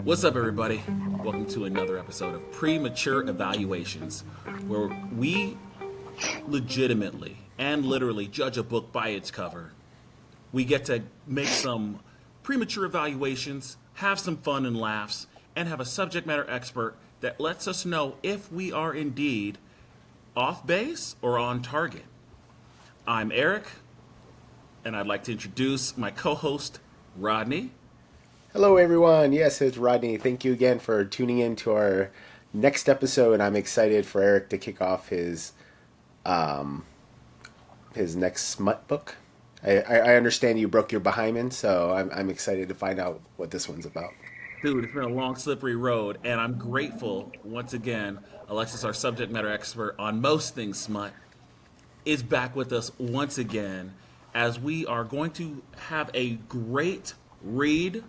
What's up, everybody? Welcome to another episode of Premature Evaluations, where we legitimately and literally judge a book by its cover. We get to make some premature evaluations, have some fun and laughs, and have a subject matter expert that lets us know if we are indeed off base or on target. I'm Eric, and I'd like to introduce my co host, Rodney. Hello, everyone. Yes, it's Rodney. Thank you again for tuning in to our next episode. I'm excited for Eric to kick off um, his next smut book. I understand you broke your behind, so I'm excited to find out what this one's about. Dude, it's been a long, slippery road, and I'm grateful once again. Alexis, our subject matter expert on most things smut, is back with us once again as we are going to have a great read.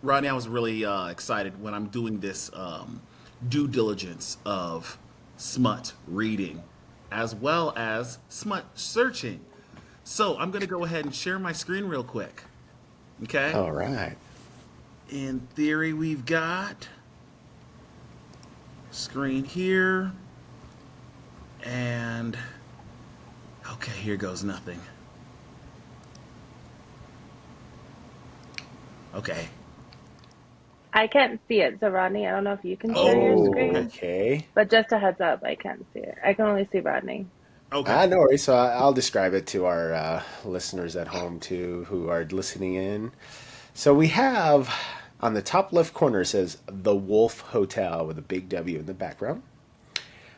Rodney, I was really excited when I'm doing this due diligence of smut reading as well as smut searching. So I'm going to go ahead and share my screen real quick. Okay? All right. In theory, we've got screen here. And okay, here goes nothing. Okay. I can't see it. So Rodney, I don't know if you can share your Oh, Oh, okay. screen, okay. but just a heads up, I can't see it. I can only see Rodney. Okay. No worries. So I'll describe it to our listeners at home too, who are listening in. So we have on the top left corner it says the Wolf Hotel with a big W in the background.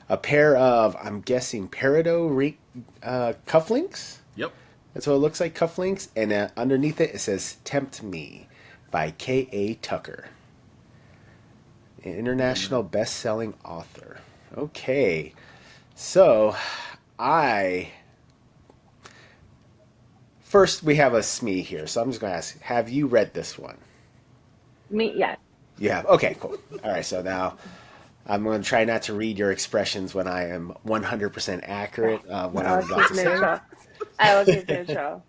A pair of, I'm guessing, cufflinks. Yep. That's what it looks like, cufflinks. And underneath it, it says Tempt Me by K.A. Tucker, an international best-selling author. Okay. So, I... First, we have a SME here. So I'm just going to ask, have you read this one? Me, yes. You have? Okay, cool. All right, so now I'm going to try not to read your expressions when I am 100% accurate what I'm I'll about keep to say. neutral. I will keep neutral.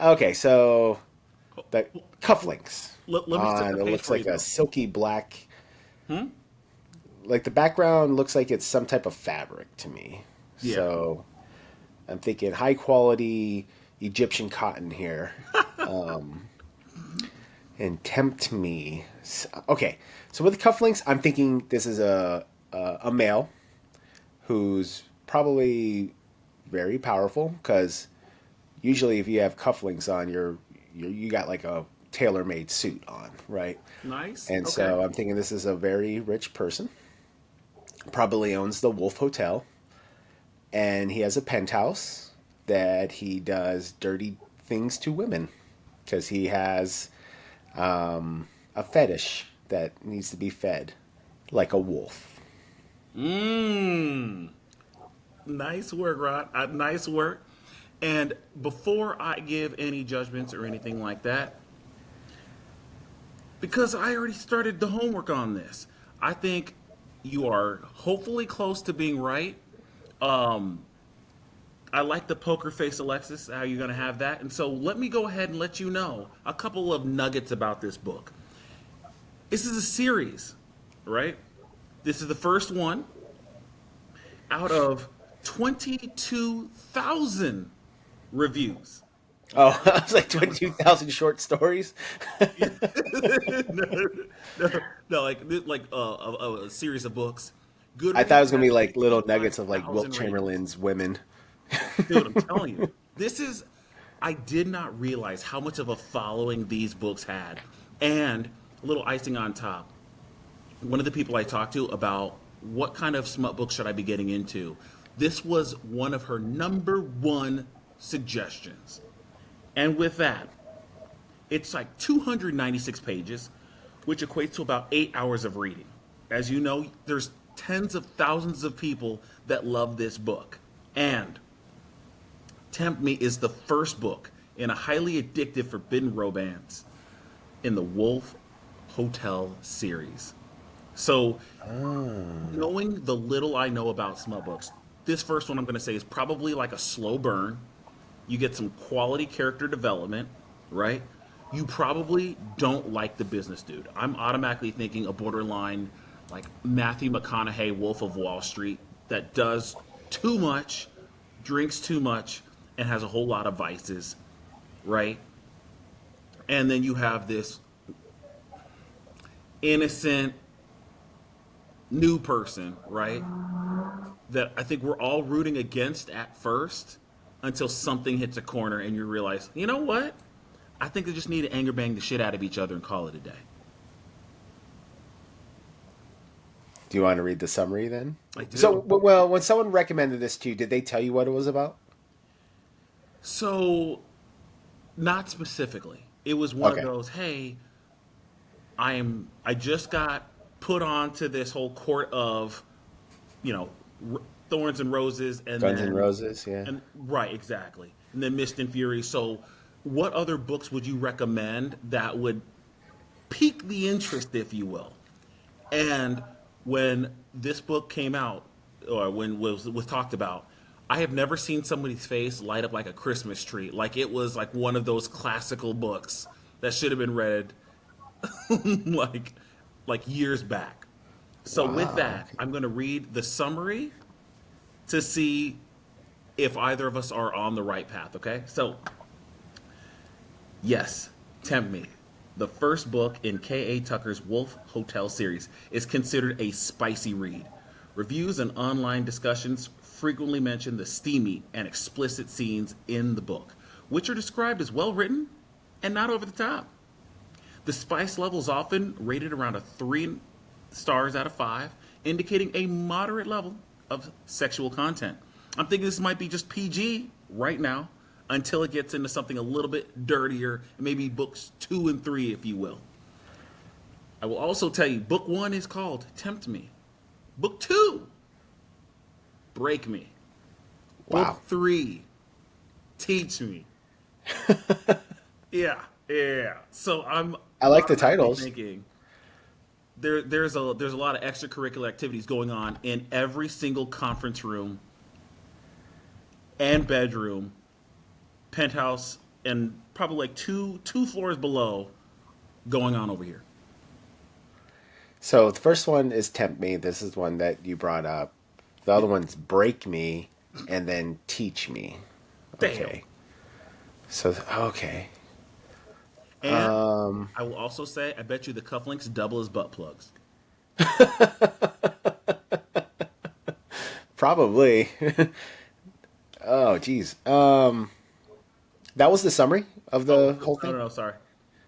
Okay, so the cufflinks Let me set on the it page looks for you, like a though. silky black, like the background looks like it's some type of fabric to me. Yeah. So I'm thinking high quality Egyptian cotton here. And Tempt Me. Okay, so with the cufflinks, I'm thinking this is a male who's probably very powerful because usually if you have cufflinks on, you got like a tailor-made suit on, right? Nice. And Okay. so I'm thinking this is a very rich person. Probably owns the Wolf Hotel, and he has a penthouse that he does dirty things to women because he has a fetish that needs to be fed like a wolf. Mmm. Nice work, Rod. Nice work. And before I give any judgments or anything like that, because I already started the homework on this, I think you are hopefully close to being right. Um, I like the poker face, Alexis, how you're going to have that. And so let me go ahead and let you know a couple of nuggets about this book. This is a series, right? This is the first one out of 22,000 reviews. Oh, Okay. I was like 22,000 short stories. no, no, no, like a series of books. I thought it was Goodreads gonna be has like little nuggets of like Wilt 55,000 ratings. Chamberlain's women. Dude, I'm telling you, this is. I did not realize how much of a following these books had. And a little icing on top, one of the people I talked to about what kind of smut book should I be getting into, this was one of her number one suggestions. And with that, it's like 296 pages, which equates to about 8 hours of reading. As you know, there's tens of thousands of people that love this book. And Tempt Me is the first book in a highly addictive forbidden romance in the Wolf Hotel series. So, Oh. knowing the little I know about smut books, this first one I'm going to say is probably like a slow burn. You get some quality character development, right? you probably don't like the business dude. I'm automatically thinking a borderline like Matthew McConaughey, Wolf of Wall Street, that does too much, drinks too much, and has a whole lot of vices, right? And then you have this innocent new person, right? That I think we're all rooting against at first until something hits a corner and you realize, you know what? I think they just need to anger bang the shit out of each other and call it a day. Do you want to read the summary then? I do. So, well, when someone recommended this to you, did they tell you what it was about? So, not specifically. It was one of Okay. those, hey, I just got put onto this whole court of, you know, thorns and roses, and Guns N' then Roses, yeah. and right, exactly, and then Mist and Fury. So, what other books would you recommend that would pique the interest, if you will? And when this book came out, or when was talked about, I have never seen somebody's face light up like a Christmas tree. Like it was like one of those classical books that should have been read like years back. So with Wow. that, I'm going to read the summary to see if either of us are on the right path. Okay, so yes, Tempt Me, the first book in K.A. Tucker's Wolf Hotel series, is considered a spicy read. Reviews and online discussions frequently mention the steamy and explicit scenes in the book, which are described as well written and not over the top. The spice level is often rated around a 3 stars out of 5, indicating a moderate level of sexual content. I'm thinking this might be just PG right now until it gets into something a little bit dirtier, maybe books 2 and 3, if you will. I will also tell you, book 1 is called Tempt Me. Book 2, Break Me. Book Wow. 3, Teach Me. Yeah, yeah. So I'm I like the automatically titles. thinking there's a lot of extracurricular activities going on in every single conference room and bedroom, penthouse, and probably like two floors below going on over here. So the first one is Tempt Me. This is one that you brought up. The other one's Break Me and then Teach Me. Damn. Okay. So, okay. And Um, I will also say, I bet you the cufflinks double as butt plugs. Probably. Oh, geez. That was the summary of Oh the whole no, thing? no, no, sorry.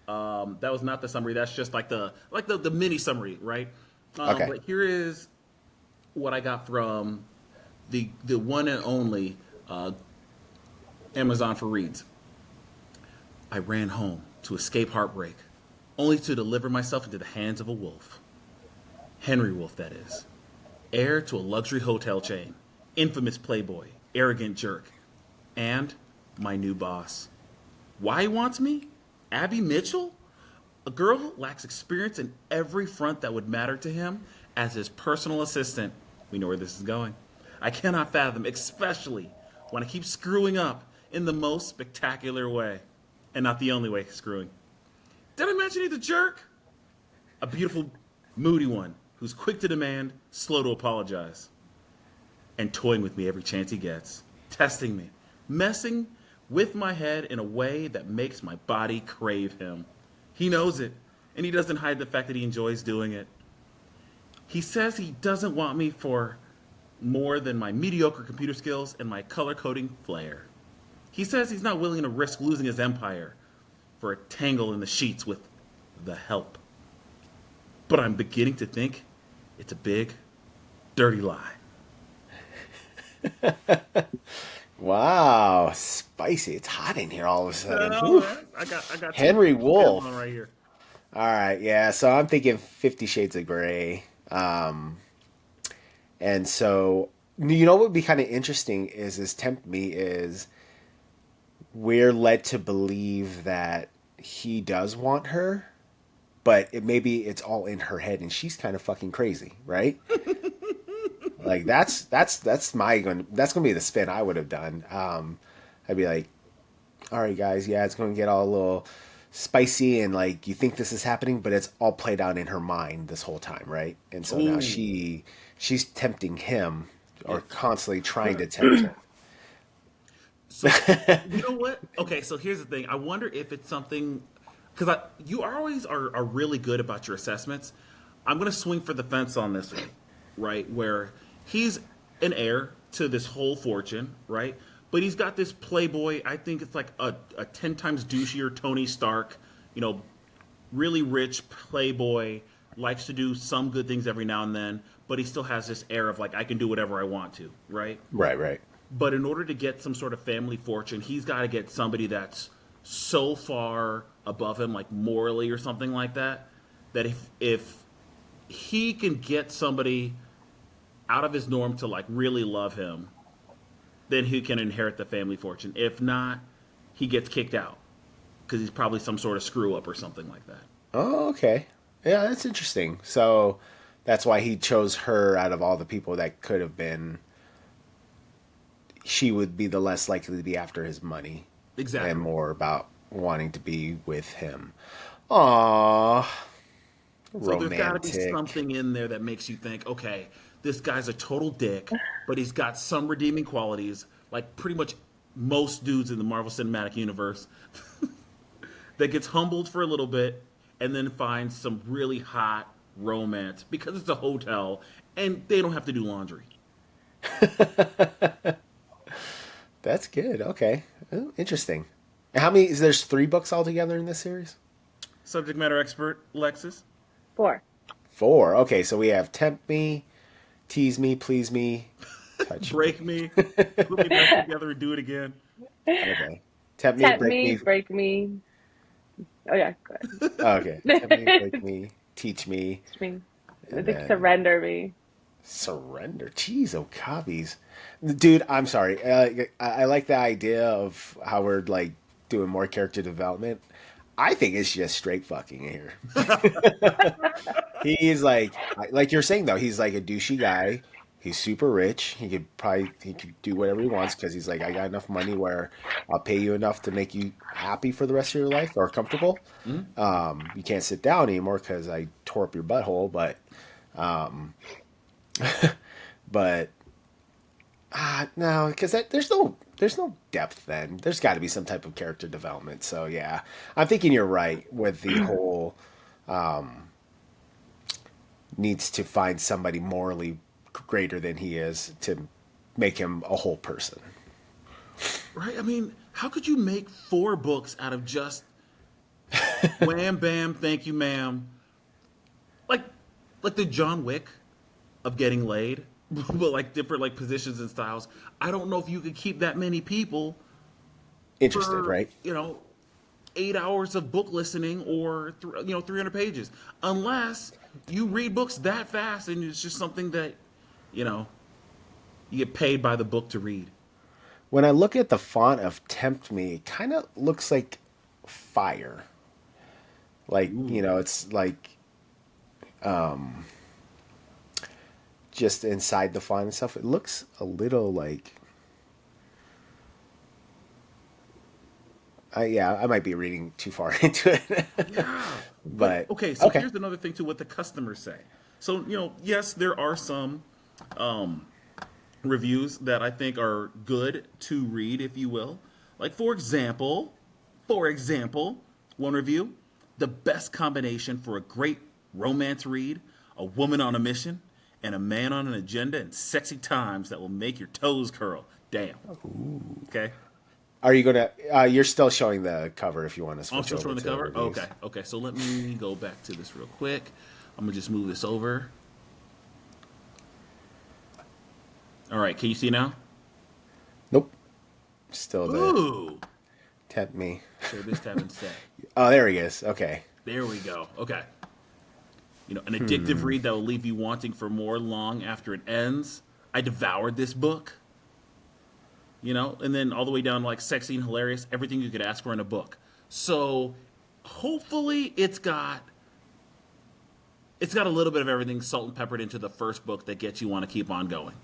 That was not the summary. That's just like the mini summary, right? Okay. But here is what I got from the one and only Amazon for Reads. I ran home to escape heartbreak, only to deliver myself into the hands of a wolf. Henry Wolf, that is. Heir to a luxury hotel chain, infamous playboy, arrogant jerk, and my new boss. Why he wants me? Abby Mitchell? A girl who lacks experience in every front that would matter to him as his personal assistant. We know where this is going. I cannot fathom, especially when I keep screwing up in the most spectacular way. And not the only way screwing. Did I mention he's a jerk? A beautiful, moody one who's quick to demand, slow to apologize, and toying with me every chance he gets, testing me, messing with my head in a way that makes my body crave him. He knows it, and he doesn't hide the fact that he enjoys doing it. He says he doesn't want me for more than my mediocre computer skills and my color coding flair. He says he's not willing to risk losing his empire for a tangle in the sheets with the help. But I'm beginning to think it's a big, dirty lie. Wow. Spicy. It's hot in here all of a sudden. Oh, Whew. man. I got two Henry going on Wolf. right here. All right. Yeah. So I'm thinking 50 Shades of Grey. And so, you know what would be kind of interesting is Tempt Me is we're led to believe that he does want her, but maybe it's all in her head and she's kind of fucking crazy, right? Like that's gonna be the spin I would have done. I'd be like, all right, guys, yeah, it's gonna get all a little spicy and like you think this is happening, but it's all played out in her mind this whole time, right? And so now Ooh, she's tempting him or yeah. constantly trying to tempt him. So you know what? Okay, so here's the thing. I wonder if it's something because you always are really good about your assessments. I'm gonna swing for the fence on this one, right? Where he's an heir to this whole fortune, right? But he's got this playboy. I think it's like a 10 times douchier Tony Stark, you know, really rich playboy, likes to do some good things every now and then, but he still has this air of like I can do whatever I want to, right? Right, right. But in order to get some sort of family fortune, he's got to get somebody that's so far above him, like morally or something like that, that if he can get somebody out of his norm to like really love him, then he can inherit the family fortune. If not, he gets kicked out because he's probably some sort of screw up or something like that. Oh, okay. Yeah, that's interesting. So that's why he chose her out of all the people that could have been. She would be the less likely to be after his money and Exactly. more about wanting to be with him. Aww, So there's got to be romantic. something in there that makes you think, okay, this guy's a total dick, but he's got some redeeming qualities, like pretty much most dudes in the Marvel Cinematic Universe, that gets humbled for a little bit and then finds some really hot romance because it's a hotel and they don't have to do laundry. That's good. Okay. Oh, interesting. And how many is there's 3 books altogether in this series? Subject matter expert, Lexus. 4. 4. Okay, so we have tempt me, tease me, please me, touch Break me. me, put me back together and do it again. Okay. Tempt me, Tempt break me, me. break me. Oh yeah, go Okay. Tempt me, ahead. break me, teach me, Teach me. I and think then surrender me. surrender. Jeez, oh, copies. Dude, I'm sorry. I like the idea of how we're like doing more character development. I think it's just straight fucking here. He's like you're saying though, he's like a douchey guy. He's super rich. He could do whatever he wants because he's like, I got enough money where I'll pay you enough to make you happy for the rest of your life or comfortable. Mhm. You can't sit down anymore because I tore up your butthole, but no, because there's no depth. Then there's got to be some type of character development. So yeah, I'm thinking you're right with the whole needs to find somebody morally greater than he is to make him a whole person. Right? I mean, how could you make 4 books out of just wham bam, thank you, ma'am? Like like the John Wick of getting laid, but like different like positions and styles. I don't know if you could keep that many people Interested, for, right? 8 hours of book listening or 300 pages unless you read books that fast and it's just something that you know you get paid by the book to read. When I look at the font of Tempt Me, it kind of looks like fire. Like, Ooh. it's like just inside the font and stuff. It looks a little like yeah, I might be reading too far into it. Yeah. But But okay, so okay. here's another thing to what the customers say. So, yes, there are some reviews that I think are good to read, if you will. Like for example, one review, the best combination for a great romance read, a woman on a mission, and a man on an agenda in sexy times that will make your toes curl. Damn. Okay. Are you gonna? You're still showing the cover if you want to I'm switch still over showing the to the cover. Okay. reviews. Okay. So let me go back to this real quick. I'm gonna just move this over. All right. Can you see now? Nope. Still the Ooh. tempt me. Show this tab instead. Oh, there he is. Okay. There we go. Okay. An addictive read that will leave you wanting for more long after it ends. I devoured this book, and then all the way down to like sexy and hilarious, everything you could ask for in a book. So hopefully it's got a little bit of everything salt and peppered into the first book that gets you want to keep on going.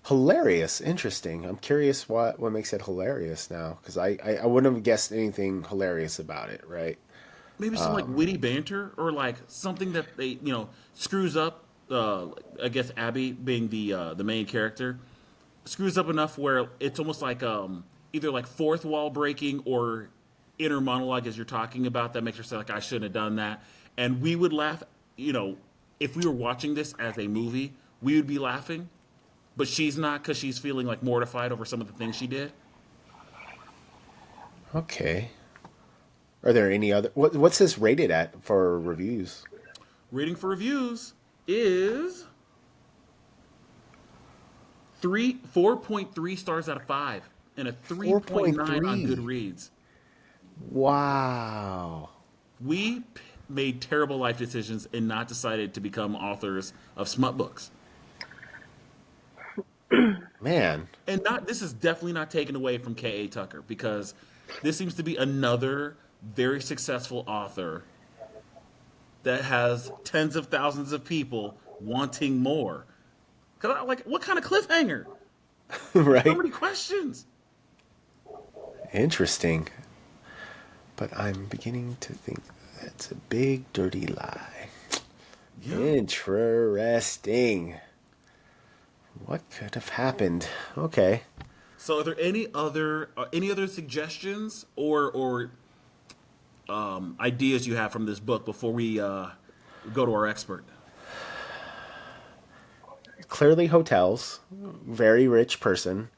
Hilarious, interesting. I'm curious what makes it hilarious now, because I wouldn't have guessed anything hilarious about it, right? Maybe some like witty banter or like something that they screws up. I guess Abby being the main character screws up enough where it's almost like either like fourth wall breaking or inner monologue as you're talking about that makes her say like I shouldn't have done that, and we would laugh. You know, if we were watching this as a movie, we would be laughing, but she's not because she's feeling like mortified over some of the things she did. Okay. Are there any other? What's this rated at for reviews? Rating for reviews is 4.3 stars out of 5 and a 3.9 on 4.3. Goodreads. Wow. We made terrible life decisions and not decided to become authors of smut books. Man. And not this is definitely not taken away from K.A. Tucker because this seems to be another very successful author that has tens of thousands of people wanting more. Cause like, what kind of cliffhanger? So Right? many questions. Interesting. But I'm beginning to think that's a big dirty lie. Yeah. Interesting. What could have happened? Okay. So, are there any other suggestions or ideas you have from this book before we go to our expert? Clearly hotels. Very rich person.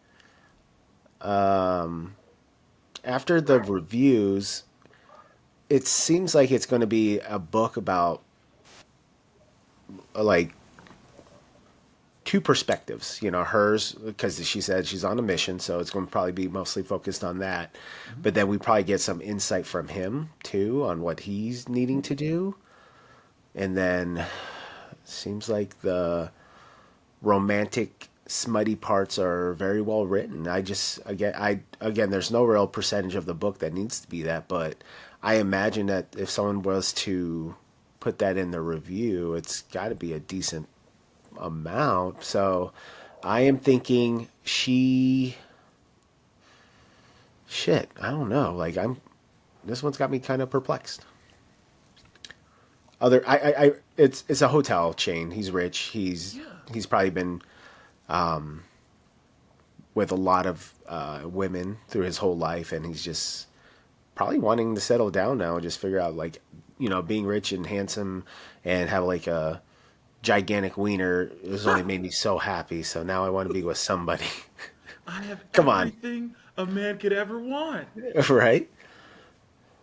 After the reviews, it seems like it's going to be a book about like two perspectives. Hers because she said she's on a mission, so it's going to probably be mostly focused on that. But then we probably get some insight from him too on what he's needing to do. And then seems like the romantic smutty parts are very well written. I again there's no real percentage of the book that needs to be that, but I imagine that if someone was to put that in the review, it's got to be a decent amount. So I am thinking shit, I don't know. Like I'm this one's got me kind of perplexed. It's a hotel chain. He's rich. He's Yeah. he's probably been with a lot of women through his whole life, and he's just probably wanting to settle down now and just figure out like being rich and handsome and have like a gigantic wiener has only made me so happy. So now I want to be with somebody. I have Come on, everything a man could ever want. right?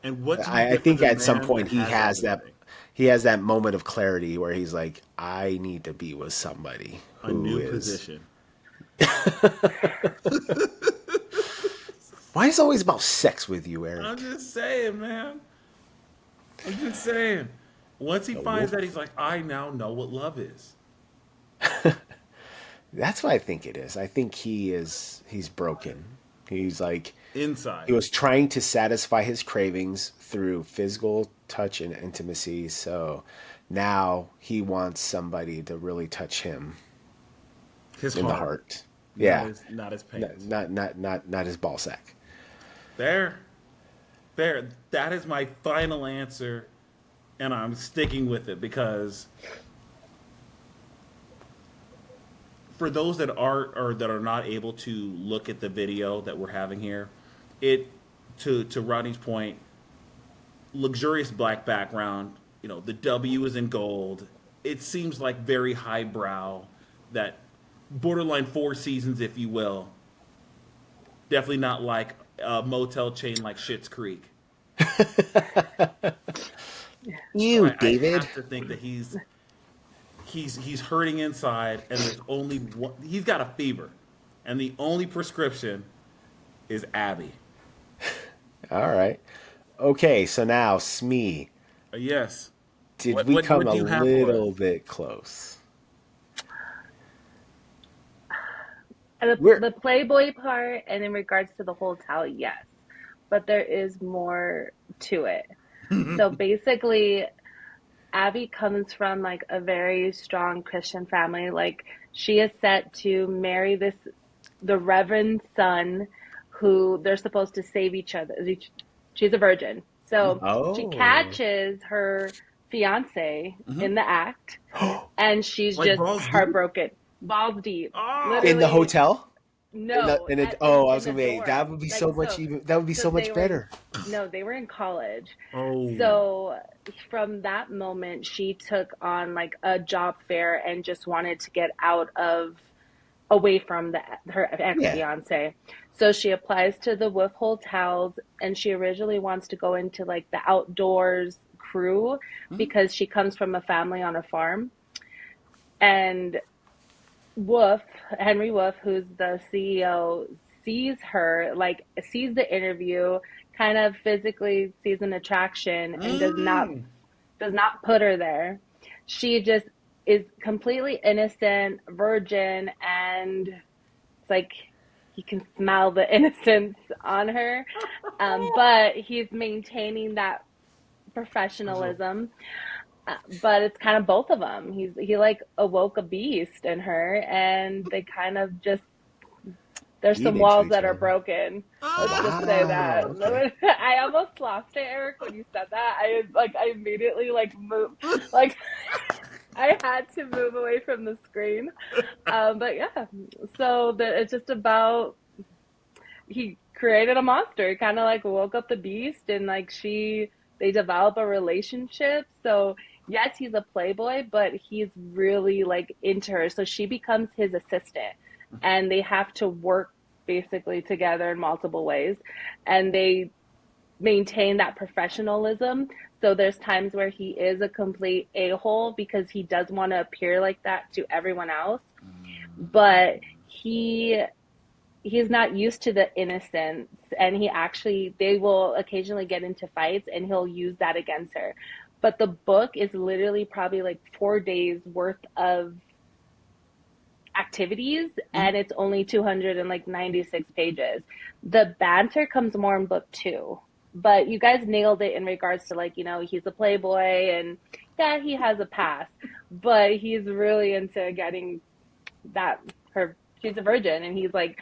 And what do you I get with think a at some man that point has everything? he has that moment of clarity where he's like, I need to be with somebody A who new is. position. Why is it always about sex with you, I'm Eric? just saying, man. I'm just saying. Once he A finds wolf. that, he's like, I now know what love is. That's what I think it is. I think he's broken. He's like he Inside. was trying to satisfy his cravings through physical touch and intimacy. So now he wants somebody to really touch him His in the heart. heart. Not Yeah. his Not pants. not his ball sack. There. There. That is my final answer. And I'm sticking with it because for those that are or that are not able to look at the video that we're having here, it to Rodney's point, luxurious black background. The W is in gold. It seems like very highbrow, that borderline Four Seasons, if you will. Definitely not like a motel chain like Schitt's Creek. So You, I David. have to think that he's hurting inside, and there's only one. He's got a fever, and the only prescription is Abby. All right. Okay, so now Smee. Yes. Did What we what come what a do you have for us? little bit close? And We're the Playboy part, and in regards to the hotel, yes, but there is more to it. So basically, Abby comes from like a very strong Christian family. Like she is set to marry the reverend's son who they're supposed to save each other. She's a virgin. So she Oh. catches her fiance Mm-hmm. in the act and she's Like just balls deep. heartbroken, balls deep, Oh, In the literally. hotel? No, I in was the gonna say that dorm. would be Like so much so, even. That would be so so they much were better. no, they were in college. oh, So from that moment, she took on like a job fair and just wanted to get out of away from her ex Yeah. fiance. So she applies to the Wolf Hotels, and she originally wants to go into like the outdoors crew mm-hmm. because she comes from a family on a farm. And Wolf, Henry Wolf, who's the CEO, sees her, like sees the interview, kind of physically sees an attraction and Mm. does not put her there. She just is completely innocent, virgin, and it's like he can smell the innocence on her. But he's maintaining that professionalism. But it's kind of both of them. He like awoke a beast in her, and they kind of just there's Feed some into walls each that are other. broken. Let's just say that. Wow. Okay. I almost lost it, Eric, when you said that. I immediately like moved, like I had to move away from the screen. But yeah, so it's just about he created a monster. He kind of like woke up the beast, and like they develop a relationship. So yes, he's a playboy, but he's really like into her. So she becomes his assistant, and they have to work basically together in multiple ways, and they maintain that professionalism. So there's times where he is a complete a-hole because he does want to appear like that to everyone else, but he's not used to the innocence, and they will occasionally get into fights and he'll use that against her. But the book is literally probably like 4 days worth of activities, and it's only 296 pages. The banter comes more in book two, but you guys nailed it in regards to like, he's a playboy, and yeah, he has a past, but he's really into getting that her she's a virgin, and he's like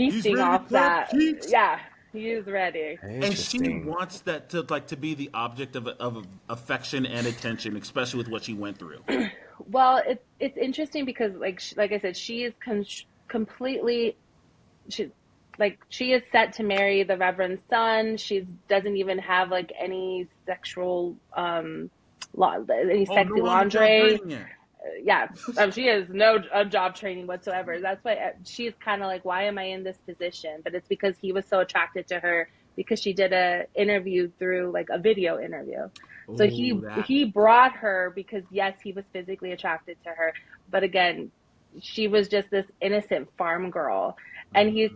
He's feasting ready to off clap that. cheeks. Yeah, he is ready. And she Interesting. wants that to be the object of affection and attention, especially with what she went through. Well, it's interesting because like I said, she is completely she she is set to marry the reverend's son. She doesn't even have like any sexual any Oh, no sexy on the job lingerie. training yet. Yeah, she has no job training whatsoever. That's why she's kind of like, why am I in this position? But it's because he was so attracted to her because she did a interview through like a video interview. So Oh, that. he brought her because yes, he was physically attracted to her, but again, she was just this innocent farm girl, and he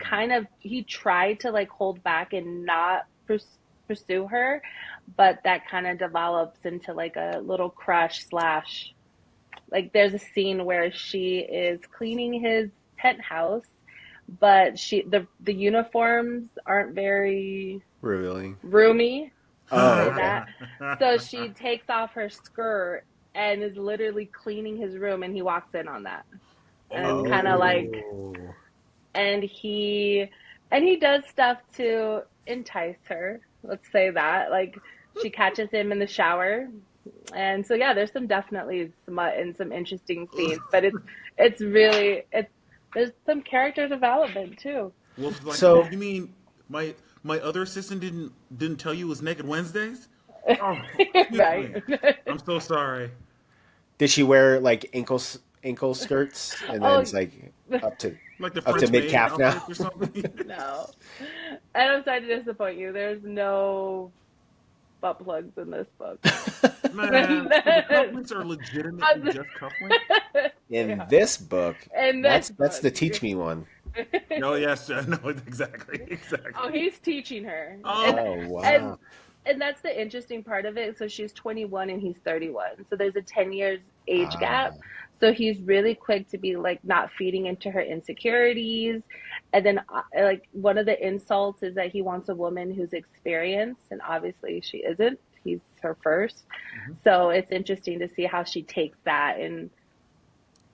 tried to like hold back and not pursue her, but that kind of develops into like a little crush slash like there's a scene where she is cleaning his penthouse, but the uniforms aren't very Revealing. roomy. Let's Oh, say okay. that. So she takes off her skirt and is literally cleaning his room, and he walks in on that. And it's kind of like, Oh. and he does stuff to entice her. Let's say that. Like she catches him in the shower, and so yeah, there's some definitely smut and some interesting scenes, but it's really it's there's some character development too. Wolf is like, oh, So you mean my other assistant didn't tell you it was Naked Wednesdays? Oh, excuse Right. me. I'm so sorry. did she wear like ankle skirts and then Oh it's like up to Like the up to French mid maid calf now? outfits or something. no, and I'm sorry to disappoint you, there's no butt plugs in this book. Man, so the cufflinks are legitimately just cufflinks? In Yeah, this book, in this that's book. the teach me one. No, yes, no, exactly, Oh, exactly. he's teaching her, Oh, Oh and wow. and that's the interesting part of it. So she's 21 and he's 31. So there's a 10 years age Ah. gap. So he's really quick to be like not feeding into her insecurities. And then like one of the insults is that he wants a woman who's experienced, and obviously she isn't. he's her first. Hmm. So it's interesting to see how she takes that and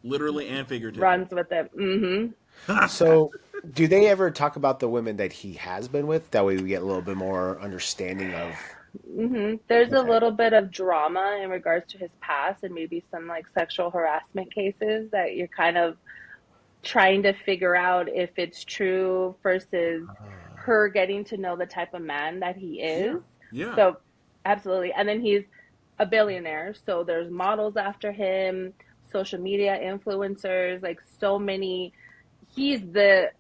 Literally and figuratively. runs with it. Hmm. So, do they ever talk about the women that he has been with? That way we get a little bit more understanding of. There's a Okay. little bit of drama in regards to his past and maybe some like sexual harassment cases that you're kind of trying to figure out if it's true versus her getting to know the type of man that he Yeah. is. Yeah. So, absolutely. And then he's a billionaire. So, there's models after him, social media influencers, like so many. He's the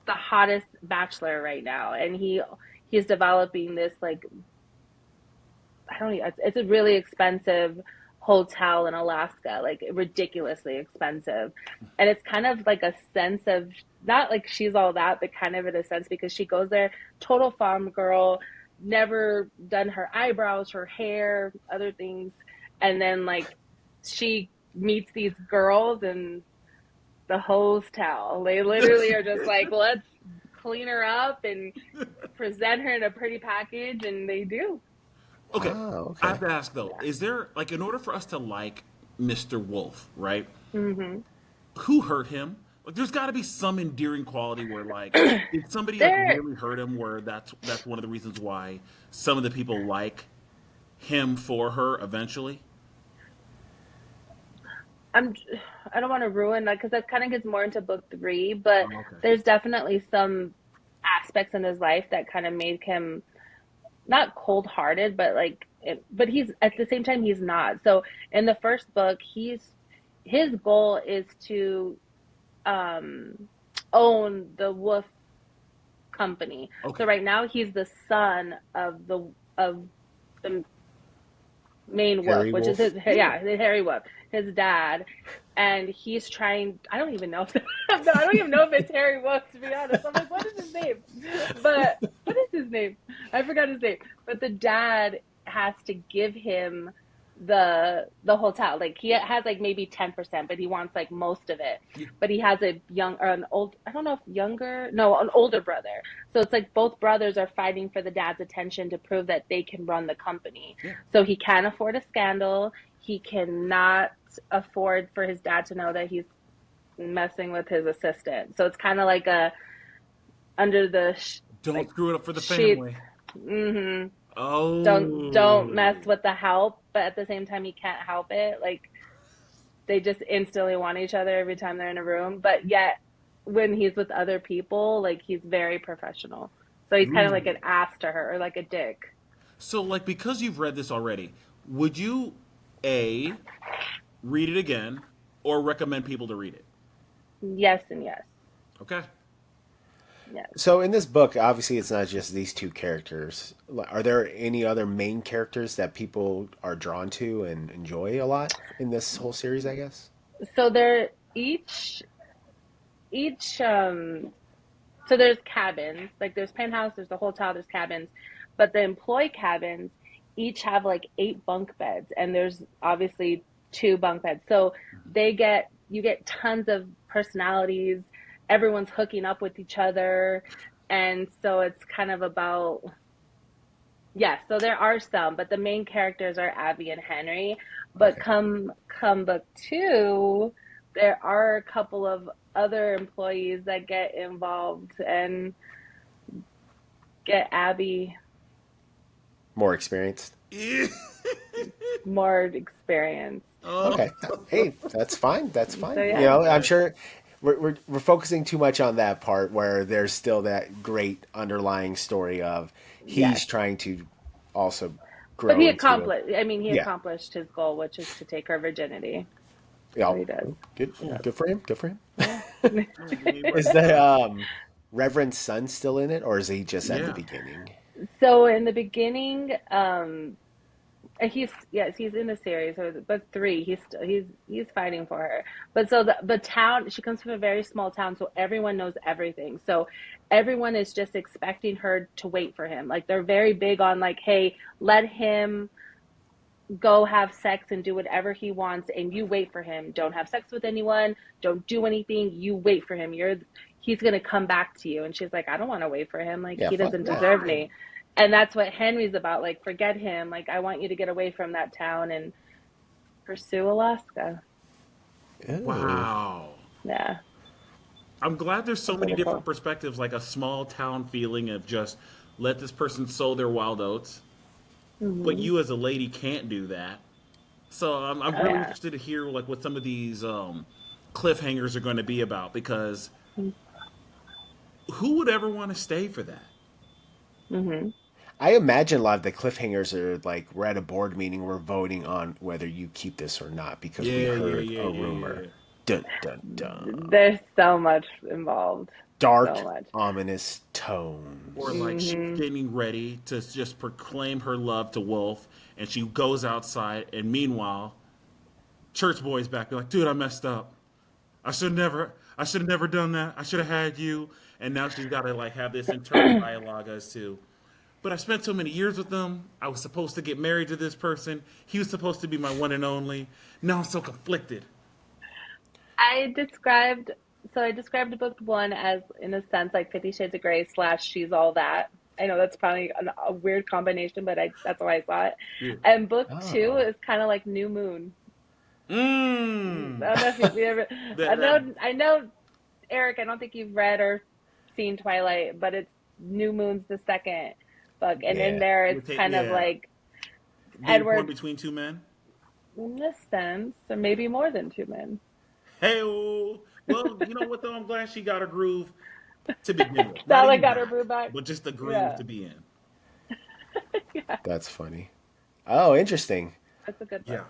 hottest bachelor right now. And he's developing this like I don't even, it's a really expensive hotel in Alaska, like ridiculously expensive. And it's kind of like a sense of not like she's all that, but kind of in a sense because she goes there, total farm girl, never done her eyebrows, her hair, other things. And then like she meets these girls and the hotel. They literally are just like, let's clean her up and present her in a pretty package. And they do. Okay. Wow. I have Okay. to ask though, Yeah. is there like in order for us to like Mr. Wolf, right? Hmm. Who hurt him? Like there's got to be some endearing quality where like did somebody like There, really hurt him where that's one of the reasons why some of the people like him for her eventually? I'm, I don't want to ruin that because that kind of gets more into book three, but Oh, okay. there's definitely some aspects in his life that kind of made him not cold hearted, but like, but he's at the same time, he's not. So in the first book, his goal is to, um, own the Wolf company. So Okay. right now he's the son of the main wolf, Harry which is his Wolf. Yeah. yeah, the hairy wolf, his dad, and he's trying. I don't even know if I don't even know if it's Harry Wolf to be honest. I'm like, what is his name? But what is his name? I forgot his name. But the dad has to give him the hotel. Like he has like maybe 10%, but he wants like most of it. Yeah. But he has a young or an old. I don't know if younger. No, an older brother. So it's like both brothers are fighting for the dad's attention to prove that they can run the company. Yeah. So he can't afford a scandal. He cannot afford for his dad to know that he's messing with his assistant. So it's kind of like a under the Don't like screw it up for the sheets. family. Hmm. Don't Oh. mess with the help, but at the same time he can't help it. Like they just instantly want each other every time they're in a room. But yet when he's with other people, like he's very professional. So he's kind of like Ooh. an ass to her or like a dick. So like because you've read this already, would you A read it again or recommend people to read it? Yes and yes. Okay. Yes. So in this book, obviously, it's not just these two characters. Are there any other main characters that people are drawn to and enjoy a lot in this whole series? I guess. So they're each so there's cabins, like there's penthouse, there's the hotel, there's cabins, but the employee cabins each have like 8 bunk beds, and there's obviously 2 bunk beds. So you get tons of personalities. Everyone's hooking up with each other, and so it's kind of about yes. So there are some, but the main characters are Abby and Henry. But Okay. come book two, there are a couple of other employees that get involved and get Abby More experienced. more experience. Oh. Okay. Hey, that's fine. That's So fine. yeah, I'm sure we're focusing too much on that part where there's still that great underlying story of yes. he's trying to also But grow into a he yeah. accomplished his goal, which is to take her virginity. So Yeah. he does. Good. Yeah. Good for him. Good for him. Yeah. Is the Reverend son still in it, or is he just at the Yeah. beginning? So in the beginning, he's yes, he's in the series or book three. He's fighting for her. But so the town, she comes from a very small town, so everyone knows everything. So everyone is just expecting her to wait for him. Like they're very big on like, hey, let him go have sex and do whatever he wants, and you wait for him. Don't have sex with anyone. Don't do anything. You wait for him. He's gonna come back to you. And she's like, I don't want to wait for him. Like Yeah. he Fuck doesn't that. deserve Why? me. And that's what Henry's about. Like, forget him. Like, I want you to get away from that town and pursue Alaska. Ooh. Wow. Yeah, I'm glad there's so it's many really different cool. perspectives, like a small town feeling of just let this person sow their wild oats, but Hmm. you as a lady can't do that. So I'm Oh, really yeah. interested to hear like what some of these cliffhangers are going to be about because who would ever want to stay for that? Hmm. I imagine a lot of the cliffhangers are like we're at a board meeting, we're voting on whether you keep this or not because we Yeah, yeah, heard yeah, a yeah, rumor. yeah. Dun dun dun. There's so much involved. So Dark, much. ominous Or tones. like she's Hmm. getting ready to just proclaim her love to Wolf, and she goes outside, and meanwhile, church boy's back, be like, "Dude, I messed up. I should have never done that. I should have had you." And now she's got to like have this internal dialogue as to, but I spent so many years with them. I was supposed to get married to this person. He was supposed to be my one and only. Now I'm so conflicted. I described I described book one as, in a sense, like 50 Shades of Grey slash She's All That. I know that's probably a weird combination, but that's how I saw it. Yeah. And book two Oh. is kind of like New Moon. I Mmm. don't know if you've ever. That that I know, Eric. I don't think you've read or seen Twilight, but it's New Moon's the second book, and in Yeah. there would it's take kind of yeah. like Being torn Edward between two men. in this sense, or maybe more than two men. Hey, well, you know what though? I'm glad she got her groove to begin with. Not Sally even got her back, boo back. but just the groove Yeah, to be in. yeah, That's funny. Oh, interesting. that's a good book. Yeah.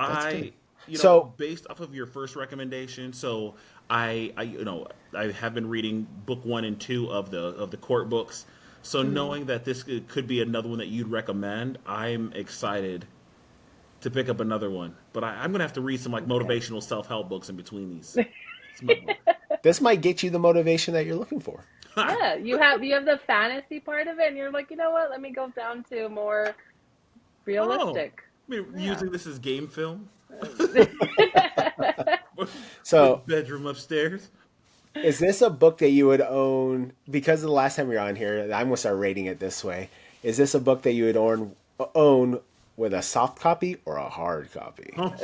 That's good. I, So, based off of your first recommendation, so I have been reading book one and two of the court books. So Mm. knowing that this could be another one that you'd recommend, I'm excited to pick up another one. But I'm gonna have to read some like Okay. motivational self help books in between these smut books. this might get you the motivation that you're looking for. Yeah, you have the fantasy part of it, and you're like, you know what? Let me go down to more Oh, realistic. I mean, Yeah. using this as game film So, with bedroom upstairs. is this a book that you would own because of the last time you're on here? I'm gonna start rating it this way. Is this a book that you would own with a soft copy or a hard copy? Oh,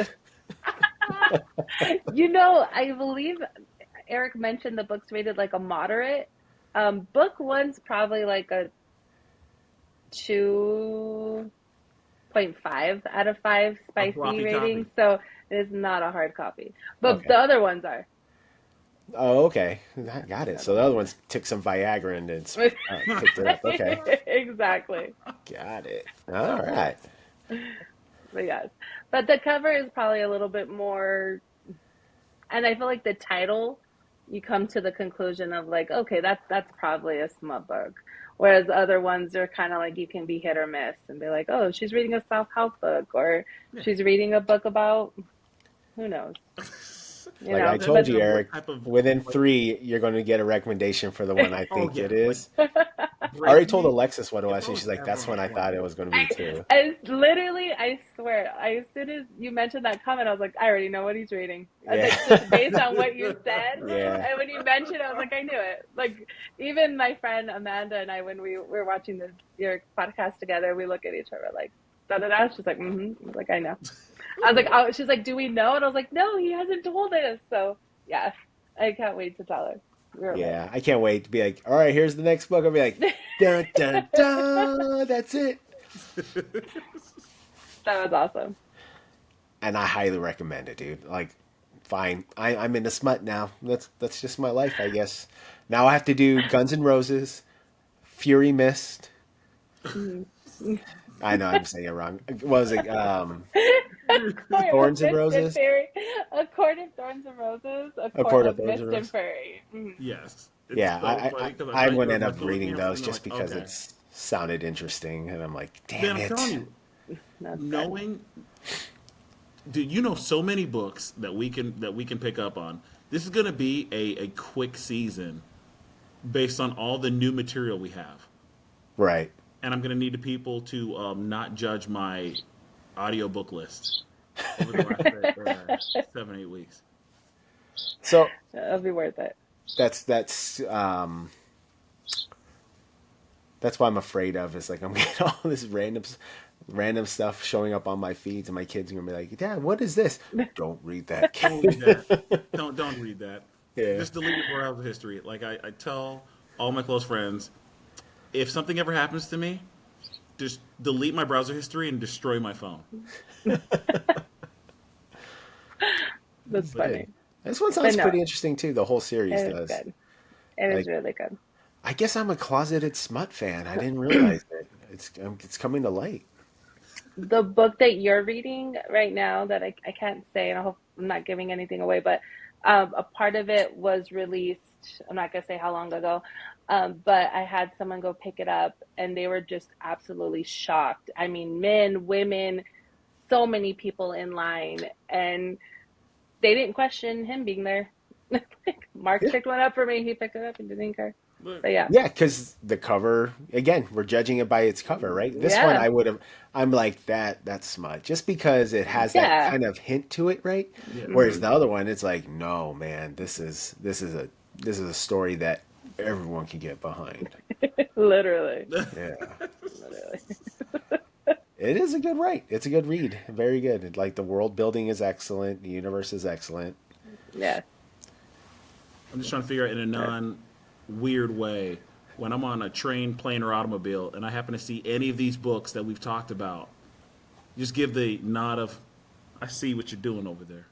You know, I believe Eric mentioned the book's rated like a moderate. Book one's probably like a 2.5 out of 5 a spicy floppy rating, copy. so it is not a hard copy. But Okay. the other ones are. Oh, okay. I got The it. other So the other ones ones took some Viagra and then are. picked it up. Okay. Exactly. Got it. All right. But yes. But the cover is probably a little bit more, and I feel like the title, you come to the conclusion of like, okay, that's probably a smut book. Whereas other ones are kind of like you can be hit or miss and be like, oh, she's reading a self-help book, or Yeah. she's reading a book about who knows, you Like I know. told But Depending you, on what Eric, type of within like, three, you're going to get a recommendation for the one I oh think it yeah, like is. I break already told me. Alexis what it If was, I and was she's like, ever "That's on a one I porn thought it book, was going to be I, too." literally, I swear, as soon as you mentioned that comment, I was like, I already know what he's reading. I was Yeah, like, just based on what you said. yeah, And when you mentioned it, I was like, I knew it. Like, even my friend Amanda and I, when we were watching your podcast together, we look at each other like, da da da. She's like, mm-hmm. I was like, I know. I was like, oh, she's like, do we know? And I was like, no, he hasn't told us. So, yeah, I can't wait to tell her. We were yeah. I can't wait to be like, "All right, here's the next book." I'll be like, "Dun dun dun." That's it, That was awesome. and I highly recommend it, dude. Like, fine, I'm into smut now. That's just my life, I guess. Now I have to do Guns N' Roses, Fury Mist. Mhm. I know I'm saying it wrong. What was it? A court of Thorns and mist and Roses. fairy, a court of thorns and roses, a A court Court of of Thorns and mist and Roses. fairy. Mhm. yes, it's Yeah, so funny because I I'm thought you going to were end gonna up go with me reading else, those and I'm just like, because okay. it's sounded interesting, and I'm like, Man, damn I'm telling it. you, That's good. knowing, dude, you know so many books that we can pick up on. This is gonna be a quick season based on all the new material we have, Right. and I'm gonna need the people to not judge my audiobook list over the last 7 8 weeks. So It'll be worth it. that's That's what I'm afraid of. Is like I'm getting all this random stuff showing up on my feeds, and my kids are gonna be like, "Dad, what is this?" Don't read that, Don't read kid. that. Don't read that. Yeah. Just delete your browser history. Like I tell all my close friends, if something ever happens to me, just delete my browser history and destroy my phone. That's But funny. this one But sounds no, pretty interesting too. The whole series it is does. good. It is Like, really good. I guess I'm a closeted smut fan. I didn't realize it. It's coming to light. The book that you're reading right now that I can't say, and I hope I'm not giving anything away, but a part of it was released. I'm not gonna say how long ago, but I had someone go pick it up, and they were just absolutely shocked. I mean, men, women, so many people in line, and they didn't question him being there. Like, Mark Yeah. picked one up for me. He picked it up and didn't care. Look, But yeah, Yeah, because the cover, again, we're judging it by its cover, right? This one yeah, I would have, I'm like, that's smut. Just because it has that yeah. kind of hint to it, right? yeah. Whereas Hmm. the other one, it's like, no, man, this is a story that everyone can get behind. Literally, Yeah. literally. It is a good write. It's a good read. Very good. Like the world building is excellent. The universe is excellent. Yes. I'm just trying to figure out in a non weird way when I'm on a train, plane, or automobile, and I happen to see any of these books that we've talked about. Just give the nod of, I see what you're doing over there.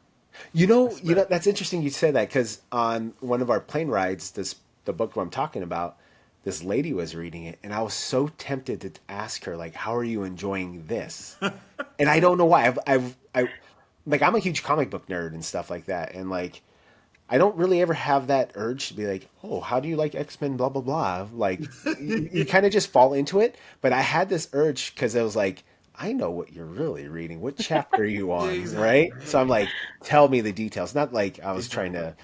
You know, Respect. that's interesting you said that because on one of our plane rides, the book I'm talking about, this lady was reading it, and I was so tempted to ask her, like, "How are you enjoying this?" And I don't know why. Like, I'm a huge comic book nerd and stuff like that, and like, I don't really ever have that urge to be like, "Oh, how do you like X-Men?" Blah blah blah. Like, you kind of just fall into it. But I had this urge because I was like, I know what you're really reading. What chapter are you Yeah, on, right? exactly. So I'm like, tell me the details. Not like I was trying Exactly.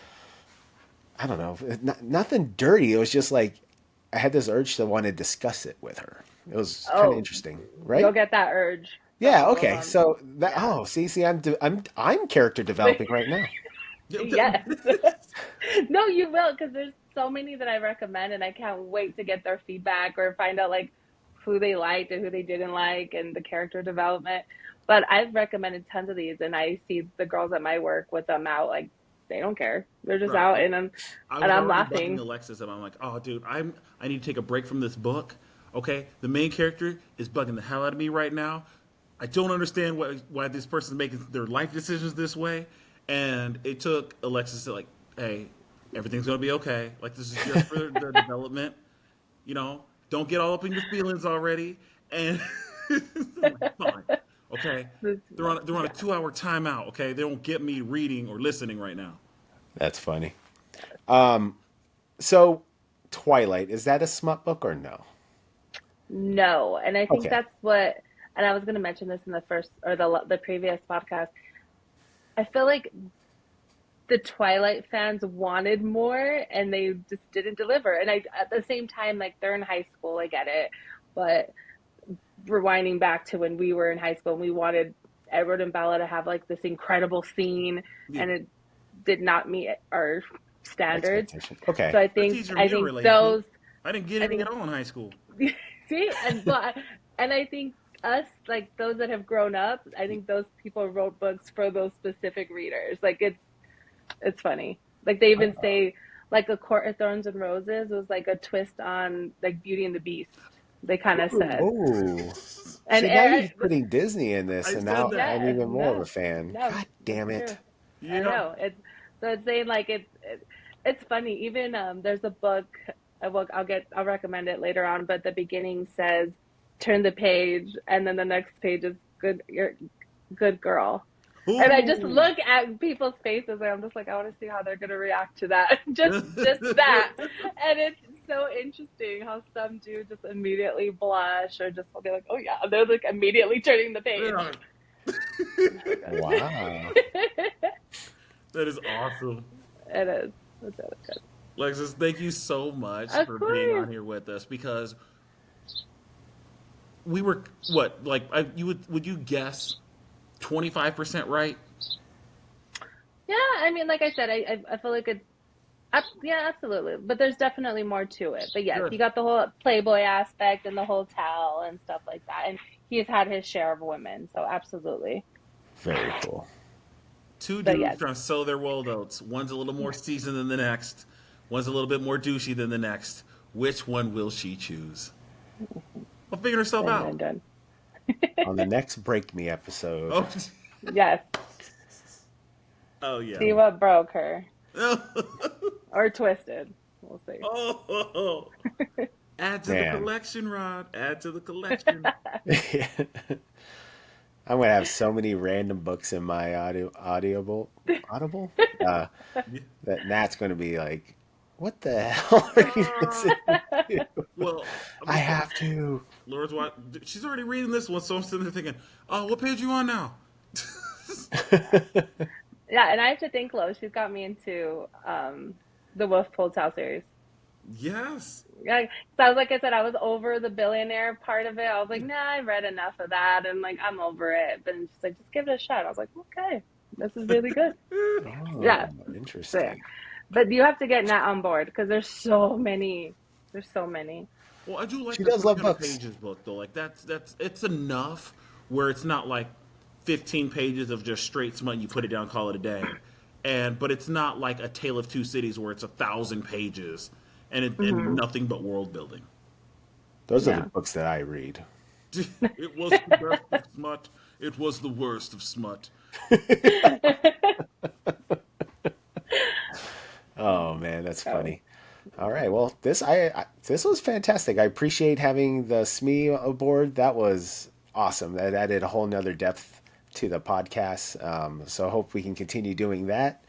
to, I don't know, nothing dirty. It was just like I had this urge to want to discuss it with her. It was kind of Oh, interesting, you'll right? get that urge. Yeah. Something goes Okay. on. So that. Yeah. Oh, see, I'm character developing right now. Yes. No, you will, because there's so many that I recommend, and I can't wait to get their feedback or find out like who they liked and who they didn't like and the character development. But I've recommended tons of these, and I see the girls at my work with them out like they don't care. They're just Right. out, I and was I'm already bugging laughing. Alexis, and I'm like, "Oh, dude, I need to take a break from this book. Okay, the main character is bugging the hell out of me right now. I don't understand why this person's making their life decisions this way." And it took Alexis to like, "Hey, everything's gonna be okay. Like this is just for their development. You know, don't get all up in your feelings already." And I'm like, "Fine, okay." They're on a Yeah. 2 hour timeout. Okay, they don't get me reading or listening right now. That's funny. So, Twilight, is that a smut book or no? No, and I think Okay. that's what, and I was going to mention this in the first or the previous podcast. I feel like the Twilight fans wanted more and they just didn't deliver. And I, at the same time, like they're in high school, I get it. But rewinding back to when we were in high school and we wanted Edward and Bella to have like this incredible scene Yeah. and it did not meet our standards. Expectation. So Okay. I That's think easier for I me to think relate to. those I didn't get I anything think at all in high school. see and I think us like those that have grown up, I think those people wrote books for those specific readers. Like it's funny. Like they even say like A Court of Thorns and Roses was like a twist on like Beauty and the Beast. They kind of said, Oh. and See, now you're putting Disney in this, I and said now that. I'm yeah, even more of a no, fan. no, God that's damn it. true. I Yeah. know it's so it's saying like it's funny. Even there's a book. I'll recommend it later on. But the beginning says, "Turn the page," and then the next page is good. You're good girl. And I just Ooh. look at people's faces and I'm just like, I want to see how they're gonna react to that. Just that. And it's so interesting how some do just immediately blush or just will be like, oh yeah, they're like immediately turning the page. Yeah. It's so good. Wow. That is awesome. It is. It's really good. Lexus, thank you so much Of for being course. on here with us because we were what like you would you guess 25% right? Yeah, I mean, like I said, I feel like it's Yeah, absolutely. But there's definitely more to it. But yes, Good. you got the whole Playboy aspect and the hotel and stuff like that. And he's had his share of women, so absolutely. Very cool. Two But dudes yes, trying to sow their world oats. One's a little more seasoned than the next. One's a little bit more douchey than the next. Which one will she choose? Well, figuring herself dun out. dun dun. On the next Break Me episode. Oh, Yes. oh yeah. See what broke her Oh, or twisted. We'll see. oh, add to the Man. collection, Rod. Add to the collection. I'm gonna have so many random books in my audible uh, Yeah. that Nat's gonna be like, "What the hell are you listening to?" Well, I'm I just saying, have to. Laura's what she's already reading this one, so I'm sitting there thinking, oh, what page you on now? Yeah, and I have to thank Lo. She's got me into the Wolf Hotel series. Yes. Yeah, 'cause I was like I said, I was over the billionaire part of it. I was like, nah, I read enough of that, and like I'm over it. But she's like, just give it a shot. I was like, okay, this is really good. Yeah, Oh, so yeah. interesting. But you have to get Nat on board because there's so many. There's so many. Well, I do like She the does love 300 books. pages book though. Like that's it's enough where it's not like 15 pages of just straight smut and you put it down, call it a day. And but it's not like a Tale of Two Cities where it's 1,000 pages and Hmm. nothing but world building. Those are the Yeah. books that I read. It was the best of smut. It was the worst of smut. Oh man, that's Oh, funny. All right, well, this was fantastic. I appreciate having the SME aboard. That was awesome. That added a whole nother depth to the podcast. So I hope we can continue doing that.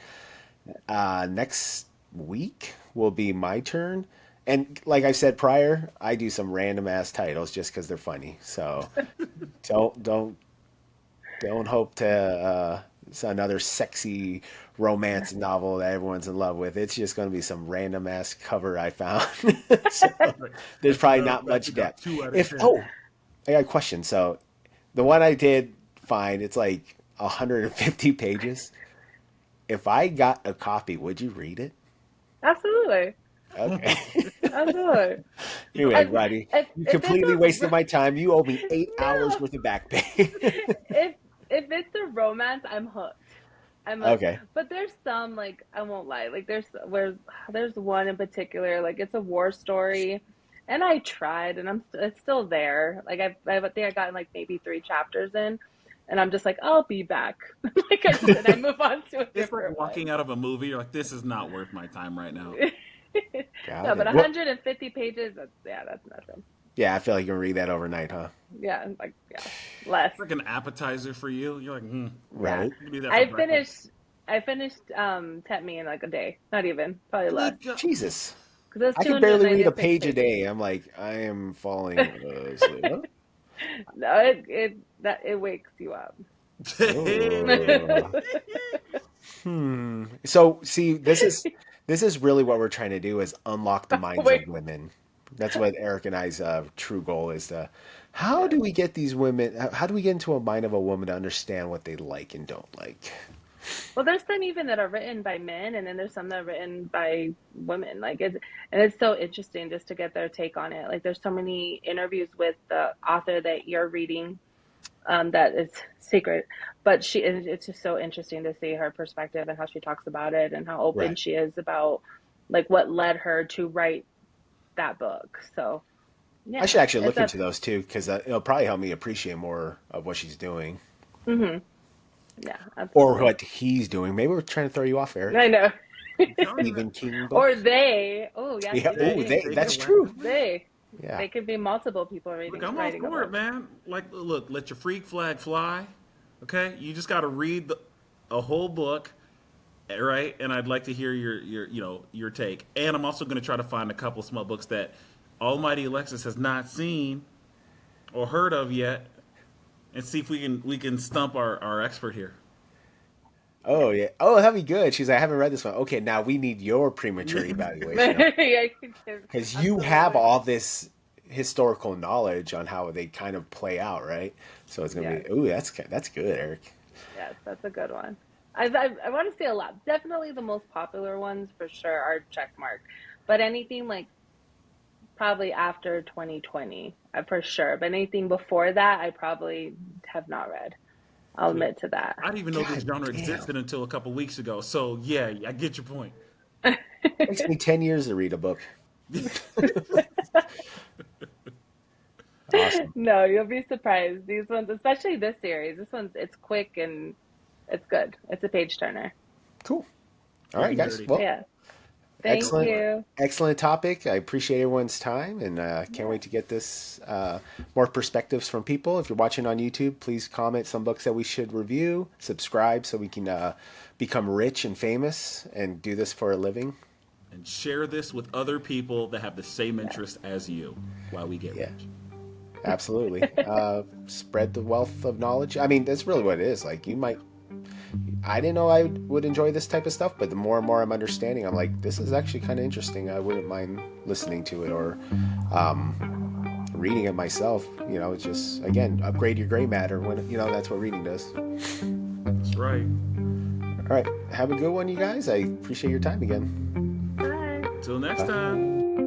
Next week will be my turn. And like I said prior, I do some random ass titles just because they're funny. So don't don't hope to it's another sexy romance novel that everyone's in love with. It's just going to be some random ass cover I found. So Like, there's as a probably matter of not fact, much it got depth. 2 out of If 10. I got a question. So the one I did find, it's like 150 pages. If I got a copy, would you read it? absolutely, Okay. absolutely. You're like, I, Roddy, you if it's completely wasted my time. You owe me 8 hours no, worth of back pay. if it's a romance, I'm hooked. I'm hooked. Okay. But there's some like I won't lie. Like there's one in particular. Like it's a war story, and I tried, and it's still there. Like I think I got like maybe 3 chapters in, and I'm just like I'll be back. Like I move on to a It's like different walking one. out of a movie. You're like, this is not worth my time right now. No, Got but it. What? 150 pages. That's nothing. Yeah, I feel like you can read that overnight, huh? Yeah, like less. It's like an appetizer for you. You're like, Yeah, Right. you can do that for I breakfast. finished. I finished Tempt Me in like a day. Not even, probably less. Good God. Jesus. Because it's I can barely read a 296 page a pages. day. I'm like, I am falling asleep. Huh? No, it wakes you up. Oh. So, see, this is really what we're trying to do is unlock the minds of Wait, women. That's what Eric and I's true goal is to. How yes. do we get these women? How do we get into a mind of a woman to understand what they like and don't like? Well, there's some even that are written by men, and then there's some that are written by women. And it's so interesting just to get their take on it. Like, there's so many interviews with the author that you're reading, that is secret, but it's just so interesting to see her perspective and how she talks about it and how open Right. she is about like what led her to write that book. So I yeah, should actually it's look a into those too because it'll probably help me appreciate more of what she's doing hmm yeah, or absolutely. what he's doing. Maybe we're trying to throw you off, I Eric. know. I'm telling you, man. Stephen King Or book. they, oh yes, Yeah. Stephen Oh, King. they. They That's get whacked true. as well. They Yeah. they could be multiple people Look, reading I'm all writing a for it, book. man. Like, look, let your freak flag fly. Okay, you just got to read a whole book, right? And I'd like to hear your take. And I'm also going to try to find a couple small books that Almighty Alexis has not seen or heard of yet, and see if we can stump our expert here. Oh yeah. Oh, that'd be good. She's like, I haven't read this one. Okay, now we need your premature evaluation Yeah, you can- because you have absolutely. all this historical knowledge on how they kind of play out, right? So it's gonna Yes, be. Ooh, that's good, Eric. yes, that's a good one. I want to say a lot. Definitely the most popular ones for sure are check mark, but anything like probably after 2020 for sure. But anything before that, I probably have not read. I'll See, admit to that. I didn't even know this God genre damn. existed until a couple weeks ago. So yeah, I get your point. Takes me 10 years to read a book. Awesome. No, you'll be surprised. These ones, especially this series, this one's it's quick and it's good. It's a page turner. Cool. All Quick right, and guys. dirty. Well, Yeah. Go Thank excellent, for it. you. excellent topic. I appreciate everyone's time, and can't Yeah. wait to get this more perspectives from people. If you're watching on YouTube, please comment some books that we should review. Subscribe so we can become rich and famous and do this for a living. And share this with other people that have the same Yeah. interest as you while we get Yeah, rich. absolutely. Spread the wealth of knowledge. I mean, that's really what it is. Like, you might. I didn't know I would enjoy this type of stuff, but the more and more I'm understanding, I'm like, this is actually kind of interesting. I wouldn't mind listening to it or reading it myself. You know, it's just, again, upgrade your gray matter when, that's what reading does. That's right. All right. Have a good one, you guys. I appreciate your time again. Bye. Till next Bye. time.